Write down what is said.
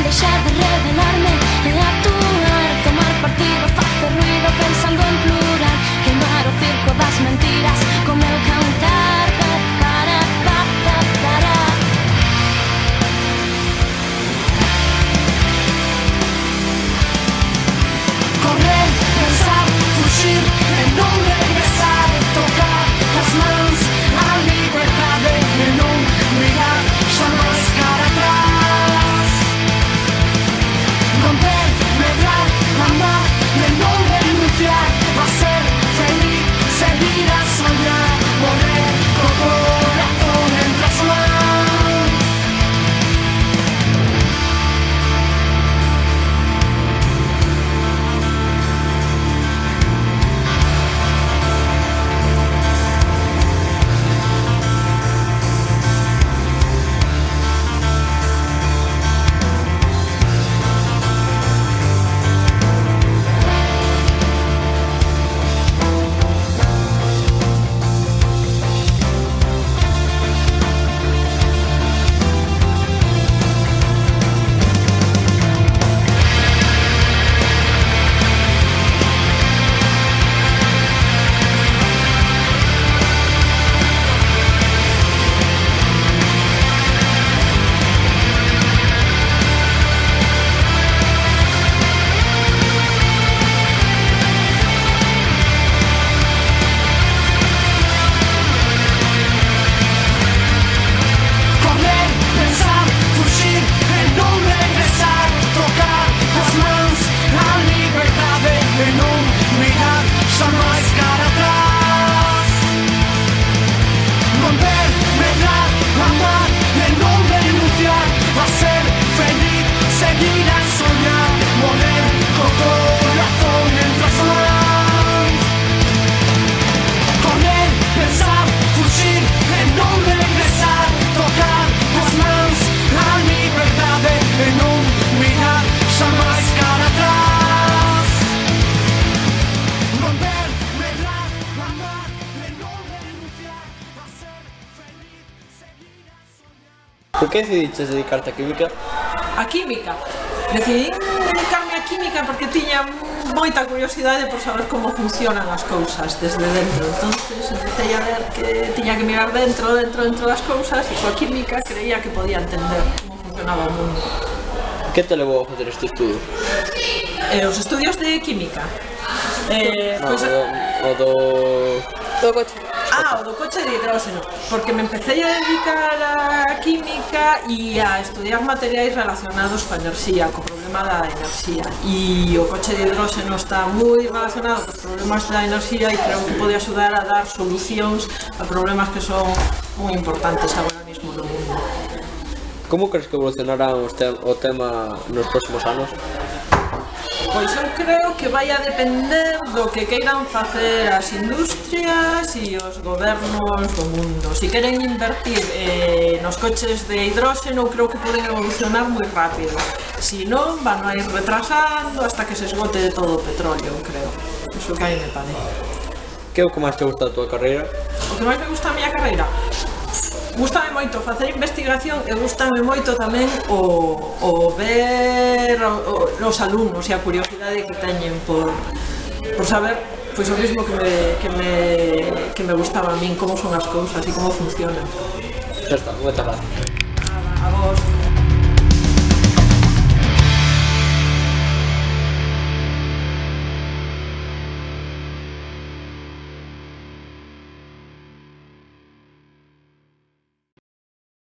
deixar de revelarme e actuar, tomar partido, facer ruido pensando en plural, queimar o circo das mentiras co meu cantar. Correr, pensar, fuxir e non regresar, tocar as mans a liberdade e non mirar xamais cara atrás. Romper, medrar, amar e non renunciar a ser feliz, seguir a soñar, morrer co corazón entre as mans. Por que decidiste dedicarte a química? A química? Decidí dedicarme a química porque tiña moita curiosidade por saber como funcionan as cousas desde dentro. Entonces empecé a ver que tiña que mirar dentro das cousas e coa química creía que podía entender como funcionaba o mundo. Que te levou a facer este estudo? Os estudios de química? O do coche. O do coche de hidróxeno, porque me empecé a dedicar a química e a estudiar materiais relacionados coa enerxía, co problema da enerxía, e o coche de hidróxeno está moi relacionado cos problemas da enerxía e creo que pode axudar a dar solucións a problemas que son moi importantes agora mesmo no mundo. Como crees que evolucionará o tema nos próximos anos? Pois eu creo que vai a depender do que queiran facer as industrias e os gobernos do mundo. Se queren invertir nos coches de hidróxeno, creo que poden evolucionar moi rápido. Se non, van a ir retrasando hasta que se esgote de todo o petróleo, creo. Iso que aí me parece. Que é o que máis te gusta da tua carreira? O que máis me gusta a miña carreira? Gústame moito facer investigación e gústame moito tamén o ver os alumnos e a curiosidade que teñen por saber pois o mismo que me gustaba a min, como son as cousas e como funcionan. Xa está, moita gracias.